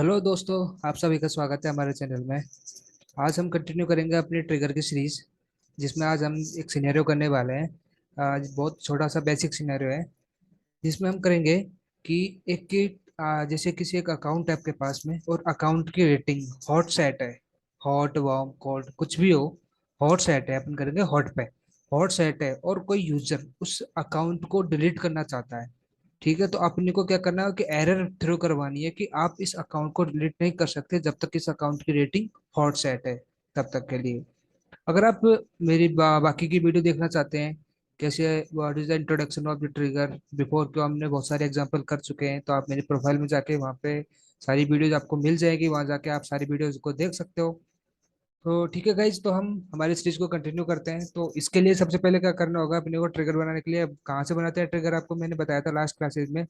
Hello दोस्तों। आप सभी का स्वागत है हमारे चैनल में। आज हम कंटिन्यू करेंगे अपनी ट्रिगर की सीरीज, जिसमें आज हम एक सिनेरियो करने वाले हैं। आज बहुत छोटा सा बेसिक सिनेरियो है, जिसमें हम करेंगे कि एक की जैसे किसी एक अकाउंट है आपके पास में, और अकाउंट की रेटिंग हॉट सेट है। हॉट वार्म कोल्ड कुछ भी हो, हॉट सेट है, अपन करेंगे हॉट पे। हॉट सेट है और कोई यूजर उस अकाउंट को डिलीट करना चाहता है। ठीक है, तो अपने को क्या करना है कि एरर थ्रो करवानी है कि आप इस अकाउंट को डिलीट नहीं कर सकते जब तक इस अकाउंट की रेटिंग हॉट सेट है, तब तक के लिए। अगर आप मेरी बाकी की वीडियो देखना चाहते हैं, कैसे what is the introduction of the trigger before, को हमने बहुत सारे एग्जांपल कर चुके हैं, तो आप मेरी प्रोफाइल में जाके वहाँ पे सारी वीडियोज आपको मिल जाएगी, वहाँ जाके आप सारी वीडियोज को देख सकते हो। तो ठीक है गाइज, तो हम हमारी सीरीज को कंटिन्यू करते हैं। तो इसके लिए सबसे पहले क्या करना होगा अपने को, ट्रिगर बनाने के लिए। अब कहाँ से बनाते हैं ट्रिगर, आपको मैंने बताया था लास्ट क्लासेज में।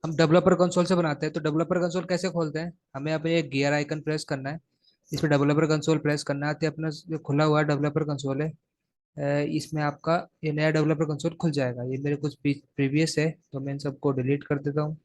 हम डेवलपर कंसोल से बनाते हैं। तो डेवलपर कंसोल कैसे खोलते हैं, हमें अपने एक गियर आइकन प्रेस करना है, इस पर डेवलपर कंसोल प्रेस करना है, तो अपना जो खुला हुआ डेवलपर कंसोल है, इसमें आपका ये नया डेवलपर कंसोल खुल जाएगा। ये मेरे कुछ प्रीवियस है, तो मैं इन सबको डिलीट कर देता हूँ।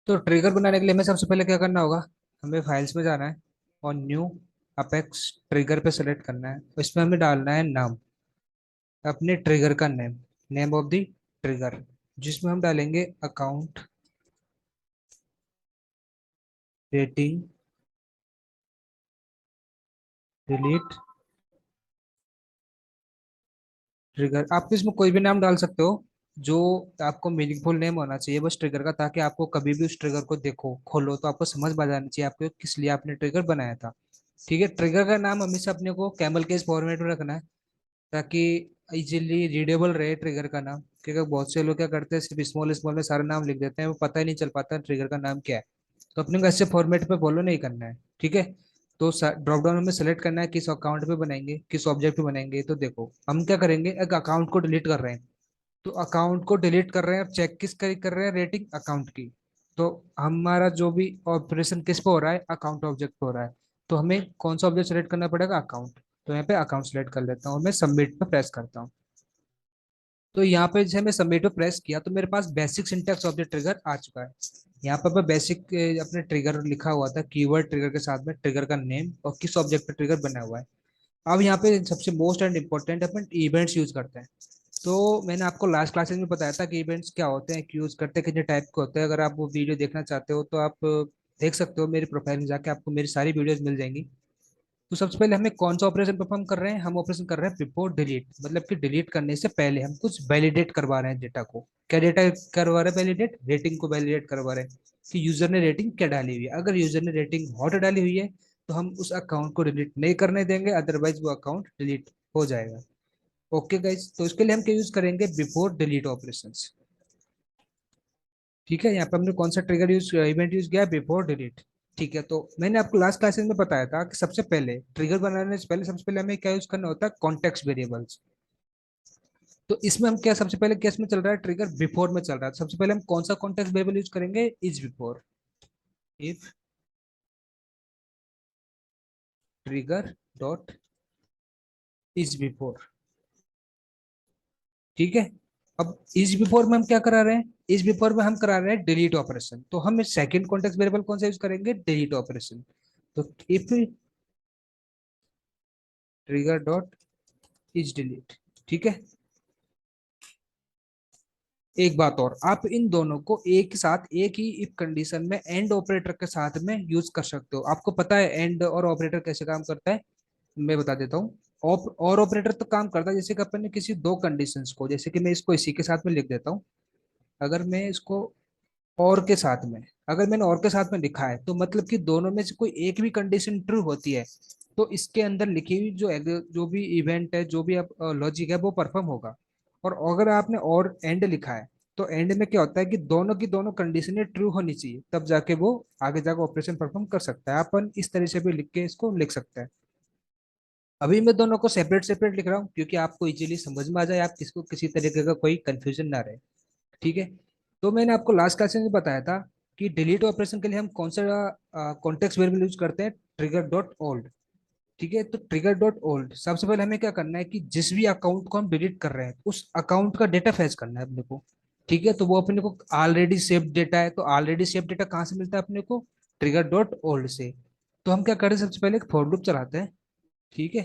तो ट्रिगर बनाने के लिए हमें सबसे पहले क्या करना होगा, हमें फाइल्स में जाना है और न्यू अपेक्स ट्रिगर पे सेलेक्ट करना है। इसमें हमें डालना है नाम, अपने ट्रिगर का name, name of the trigger, जिसमें हम डालेंगे अकाउंट रेटिंग डिलीट ट्रिगर। आप इसमें कोई भी नाम डाल सकते हो, जो आपको मीनिंगफुल नेम होना चाहिए बस ट्रिगर का, ताकि आपको कभी भी उस ट्रिगर को देखो खोलो तो आपको समझ में आ जानी चाहिए आपको किस लिए आपने ट्रिगर बनाया था। ठीक है, ट्रिगर का नाम हमेशा अपने को कैमल केस फॉर्मेट में रखना है, ताकि इजीली रीडेबल रहे ट्रिगर का नाम। क्योंकि बहुत से लोग क्या करते हैं, सिर्फ स्मॉल स्मॉल में सारा नाम लिख देते हैं, वो पता ही नहीं चल पाता ट्रिगर का नाम क्या है। तो अपने को ऐसे फॉर्मेट पे फॉलो नहीं करना है। ठीक है, तो ड्रॉप डाउन में सेलेक्ट करना है किस अकाउंट पे बनाएंगे, किस ऑब्जेक्ट पे बनाएंगे। तो देखो हम क्या करेंगे, एक अकाउंट को डिलीट कर रहे हैं, तो अकाउंट को डिलीट कर रहे हैं, चेक किस कर रहे हैं, रेटिंग अकाउंट की। तो हमारा जो भी ऑपरेशन किस पे हो रहा है, अकाउंट ऑब्जेक्ट पे हो रहा है। तो हमें कौन सा ऑब्जेक्ट सेलेक्ट करना पड़ेगा, अकाउंट। तो यहाँ पे अकाउंट सेलेक्ट कर लेता हूँ, मैं सबमिट पे प्रेस करता हूँ। तो यहाँ पे जैसे मैं सबमिट पे प्रेस किया, तो मेरे पास basic syntax of the trigger आ चुका है। यहाँ पर बेसिक अपने ट्रिगर लिखा हुआ था, कीवर्ड ट्रिगर के साथ में ट्रिगर का नेम और किस ऑब्जेक्ट पे ट्रिगर बना हुआ है। अब यहाँ पे सबसे most and important upon events use करते हैं। तो मैंने आपको लास्ट क्लासेस में बताया था कि इवेंट्स क्या होते हैं, क्यों यूज करते हैं, कितने टाइप के होते हैं। अगर आप वो वीडियो देखना चाहते हो तो आप देख सकते हो मेरी प्रोफाइल में जाके, आपको मेरी सारी वीडियोस मिल जाएंगी। तो सबसे पहले हमें कौन सा ऑपरेशन परफॉर्म कर रहे हैं, हम ऑपरेशन कर रहे हैं बिफोर डिलीट, मतलब कि डिलीट करने से पहले हम कुछ वैलिडेट करवा रहे हैं डेटा को। क्या डेटा करवा रहे हैं वैलिडेट, रेटिंग को वैलिडेट करवा रहे हैं कि यूजर ने रेटिंग क्या डाली हुई है। अगर यूजर ने रेटिंग हॉट डाली हुई है तो हम उस अकाउंट को डिलीट नहीं करने देंगे, अदरवाइज वो अकाउंट डिलीट हो जाएगा। ओके गाइज, तो इसके लिए हम क्या यूज करेंगे, बिफोर डिलीट ऑपरेशन। ठीक है, यहाँ पे हमने कौन सा ट्रिगर यूज इवेंट यूज किया, बिफोर डिलीट। ठीक है, तो मैंने आपको लास्ट क्लासेस में बताया था कि सबसे पहले ट्रिगर बनाने से पहले सबसे पहले हमें क्या यूज करना होता है, कॉन्टेक्स्ट वेरिएबल्स। तो इसमें हम क्या, सबसे पहले केस में चल रहा है ट्रिगर बिफोर में चल रहा है, तो सबसे पहले हम कौन सा कॉन्टेक्स्ट वेरिएबल यूज करेंगे, is before. If trigger dot is before. ठीक है, अब इज बिफोर में हम क्या करा रहे हैं, इज बिफोर में हम करा रहे हैं डिलीट ऑपरेशन, तो हम सेकंड कॉन्टेक्स्ट वेरिएबल कौन सा यूज करेंगे, डिलीट ऑपरेशन। तो if trigger dot is delete. ठीक है, एक बात और, आप इन दोनों को एक साथ एक ही इफ कंडीशन में एंड ऑपरेटर के साथ में यूज कर सकते हो। आपको पता है एंड और ऑपरेटर कैसे काम करता है, मैं बता देता हूँ। और ऑपरेटर तो काम करता है जैसे कि अपन ने किसी दो कंडीशंस को, जैसे कि मैं इसको इसी के साथ में लिख देता हूँ। अगर मैं इसको और के साथ में, अगर मैंने और के साथ में लिखा है तो मतलब कि दोनों में से कोई एक भी कंडीशन ट्रू होती है, तो इसके अंदर लिखी हुई जो भी इवेंट है, जो भी लॉजिक है, वो परफॉर्म होगा। और अगर आपने और एंड लिखा है, तो एंड में क्या होता है कि दोनों की दोनों कंडीशनें ट्रू होनी चाहिए, तब जाके वो आगे जाकर ऑपरेशन परफॉर्म कर सकता है। अपन इस तरह से भी लिख के इसको लिख सकते हैं। अभी मैं दोनों को सेपरेट सेपरेट लिख रहा हूँ, क्योंकि आपको इजीली समझ में आ जाए, आप किसको किसी तरीके का कोई कंफ्यूजन ना रहे। ठीक है, तो मैंने आपको लास्ट क्लास में बताया था कि डिलीट ऑपरेशन के लिए हम कौन सा कॉन्टेक्स्ट वेरिएबल यूज करते हैं, ट्रिगर डॉट ओल्ड। ठीक है, तो ट्रिगर डॉट ओल्ड सबसे पहले हमें क्या करना है कि जिस भी अकाउंट को हम डिलीट कर रहे हैं उस अकाउंट का डेटा फैच करना है अपने को। ठीक है, तो वो अपने को ऑलरेडी सेव डेटा है, तो ऑलरेडी सेव डेटा कहाँ से मिलता है अपने को, ट्रिगर डॉट ओल्ड से। तो हम क्या करें, सबसे पहले एक फॉर लूप चलाते हैं। ठीक है,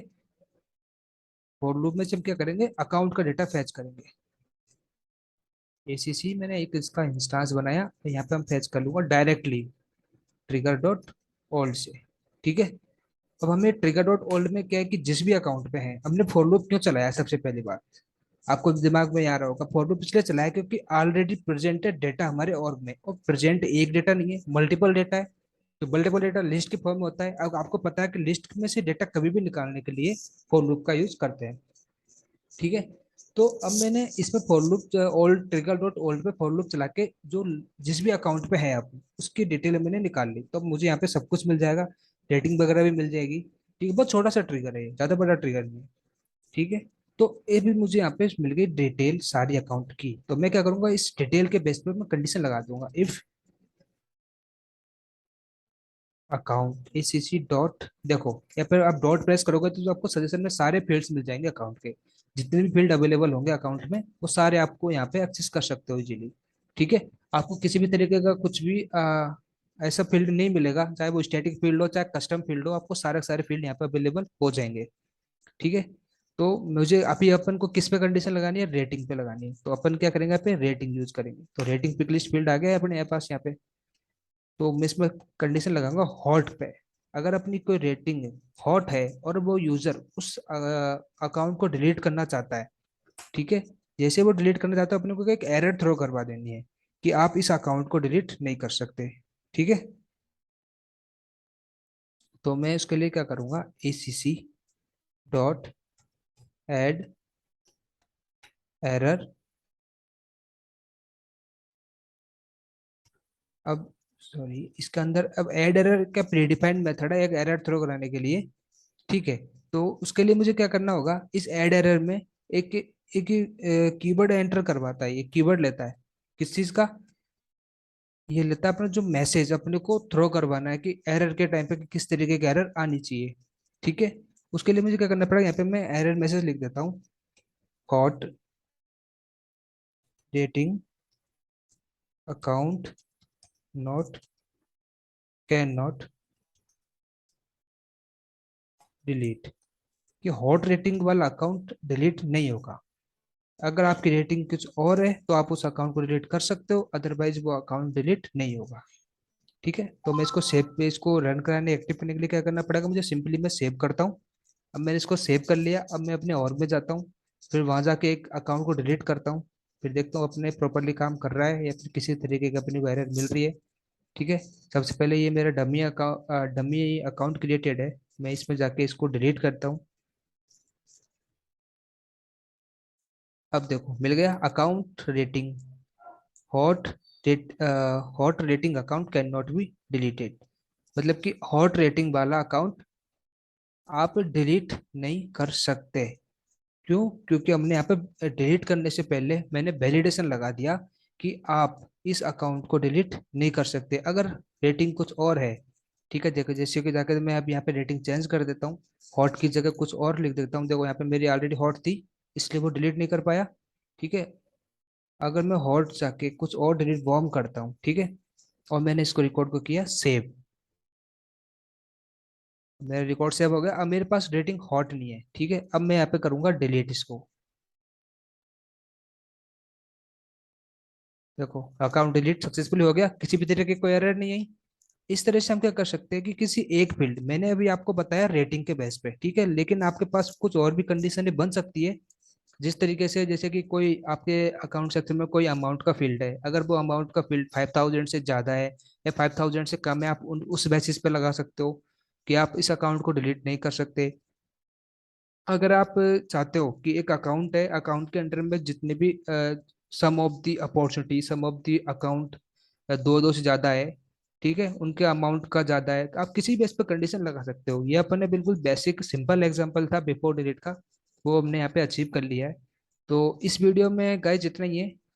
फॉर लूप में से हम क्या करेंगे, अकाउंट का डेटा फैच करेंगे। एसीसी मैंने एक इसका इंस्टांस बनाया, तो यहाँ पे हम फैच कर लूंगा डायरेक्टली ट्रिगर डॉट ओल्ड से। ठीक है, अब हमें ट्रिगर डॉट ओल्ड में क्या है कि जिस भी अकाउंट पे है, हमने फॉर लूप क्यों चलाया है, सबसे पहली बात आपको दिमाग में आ रहा होगा, फॉर लूप इसलिए चलाया क्योंकि ऑलरेडी प्रेजेंटेड डेटा हमारे ऑर्ग में, और प्रेजेंट एक डेटा नहीं है, मल्टीपल डेटा है। तो मल्टीपल डेटा लिस्ट के फॉर्म में होता है। अब आपको पता है कि लिस्ट में से डेटा कभी भी निकालने के लिए फॉर लूप का यूज करते हैं। ठीक है, तो अब मैंने इसमें for loop old trigger dot old पे फॉर लूप चला के जो जिस भी अकाउंट पे है आप उसकी डिटेल मैंने निकाल ली, तो अब मुझे यहाँ पे सब कुछ मिल जाएगा, रेटिंग वगैरह भी मिल जाएगी। ठीक है, बहुत छोटा सा ट्रिगर है ये, ज्यादा बड़ा ट्रिगर नहीं है। ठीक है, तो ये भी मुझे यहाँ पे मिल गई डिटेल सारी अकाउंट की। तो मैं क्या करूंगा, इस डिटेल के बेस पे मैं कंडीशन लगा दूंगा, इफ अकाउंट एसीसी डॉट, देखो या फिर आप डॉट प्रेस करोगे तो जो आपको सजेशन में सारे फील्ड्स मिल जाएंगे अकाउंट के, जितने भी फील्ड अवेलेबल होंगे अकाउंट में वो सारे आपको यहाँ पे एक्सेस कर सकते हो इजीली। ठीक है, आपको किसी भी तरीके का कुछ भी ऐसा फील्ड नहीं मिलेगा, चाहे वो स्टैटिक फील्ड हो चाहे कस्टम फील्ड हो, आपको सारे सारे फील्ड यहाँ पे अवेलेबल हो जाएंगे। ठीक है, तो मुझे अभी अपन को किस पे कंडीशन लगानी है, रेटिंग पे लगानी है, तो अपन क्या करेंगे, यहाँ पे रेटिंग यूज करेंगे। तो रेटिंग पिक लिस्ट फील्ड आ गया है अपने पास यहाँ पे। तो मैं इसमें कंडीशन लगाऊंगा हॉट पे। अगर अपनी कोई रेटिंग हॉट है और वो यूजर उस अकाउंट को डिलीट करना चाहता है, ठीक है, जैसे वो डिलीट करना चाहता है अपने को एक एरर थ्रो करवा देनी है कि आप इस अकाउंट को डिलीट नहीं कर सकते। ठीक है, तो मैं इसके लिए क्या करूंगा, acc डॉट एड एरर। अब सॉरी, इसके अंदर अब एड एरर का प्रीडिफाइंड मेथड है एक एरर थ्रो कराने के लिए। ठीक है, तो उसके लिए मुझे क्या करना होगा, इस एड एरर में एक एक कीवर्ड एंटर करवाता है, एक कीवर्ड लेता है किस चीज का, ये लेता है अपना जो मैसेज अपने को थ्रो करवाना है कि एरर के टाइम पे कि किस तरीके की एरर आनी चाहिए। ठीक है, उसके लिए मुझे क्या करना पड़ेगा, यहाँ पे मैं एरर मैसेज लिख देता हूँ, hot rating account not can not delete, कि हॉट रेटिंग वाला अकाउंट डिलीट नहीं होगा। अगर आपकी रेटिंग कुछ और है तो आप उस अकाउंट को डिलीट कर सकते हो, अदरवाइज वो अकाउंट डिलीट नहीं होगा। ठीक है, तो मैं इसको सेव पे इसको रन कराने एक्टिव करने के लिए क्या करना पड़ेगा मुझे, सिंपली मैं सेव करता हूँ। अब मैंने इसको सेव कर लिया, अब मैं अपने और में जाता हूँ, फिर वहां जाके एक अकाउंट को डिलीट करता हूँ, फिर देखता हूँ अपने प्रॉपरली काम कर रहा है या फिर किसी तरीके की अपनी को एरर मिल रही है। ठीक है, सबसे पहले ये मेरा डमी अकाउंट क्रिएटेड है, मैं इसमें जाके इसको डिलीट करता हूँ। अब देखो मिल गया account rating hot rate, hot rating account can not be deleted, मतलब कि हॉट रेटिंग वाला अकाउंट आप डिलीट नहीं कर सकते। क्यों, क्योंकि हमने यहाँ पे डिलीट करने से पहले मैंने वैलिडेशन लगा दिया कि आप इस अकाउंट को डिलीट नहीं कर सकते अगर रेटिंग कुछ और है। ठीक है, देखो जैसे कि जाकर मैं अब यहाँ पे रेटिंग चेंज कर देता हूँ, हॉट की जगह कुछ और लिख देता हूँ, देखो यहाँ पे मेरी ऑलरेडी हॉट थी इसलिए वो डिलीट नहीं कर पाया। ठीक है, अगर मैं हॉट जाके कुछ और डिलीट वार्म करता हूँ, ठीक है, और मैंने इसको रिकॉर्ड को किया सेव, मेरा रिकॉर्ड सेव हो गया, अब मेरे पास रेटिंग हॉट नहीं है। ठीक है, अब मैं यहाँ पे करूंगा डिलीट इसको, देखो अकाउंट डिलीट सक्सेसफुली हो गया, किसी भी तरह की कोई एरर नहीं आई। इस तरह से हम क्या कर सकते हैं कि किसी एक फील्ड, मैंने अभी आपको बताया रेटिंग के बेस पे, ठीक है, लेकिन आपके पास कुछ और भी कंडीशन बन सकती है। जिस तरीके से जैसे कि कोई आपके अकाउंट सेक्शन में कोई अमाउंट का फील्ड है, अगर वो अमाउंट का फील्ड 5,000 से ज्यादा है या 5,000 से कम है, आप उस बेसिस पे लगा सकते हो कि आप इस अकाउंट को डिलीट नहीं कर सकते। अगर आप चाहते हो कि एक अकाउंट है, अकाउंट के अंडर में जितने भी sum of the opportunity, sum of the account दो दो से ज्यादा है, ठीक है, उनके अमाउंट का ज्यादा है, तो आप किसी भी इस पर कंडीशन लगा सकते हो। ये अपन ने बिल्कुल बेसिक सिंपल एग्जांपल था बिफोर डिलीट का, वो हमने यहाँ पे अचीव कर लिया है। तो इस वीडियो में गाइस जितना ही है,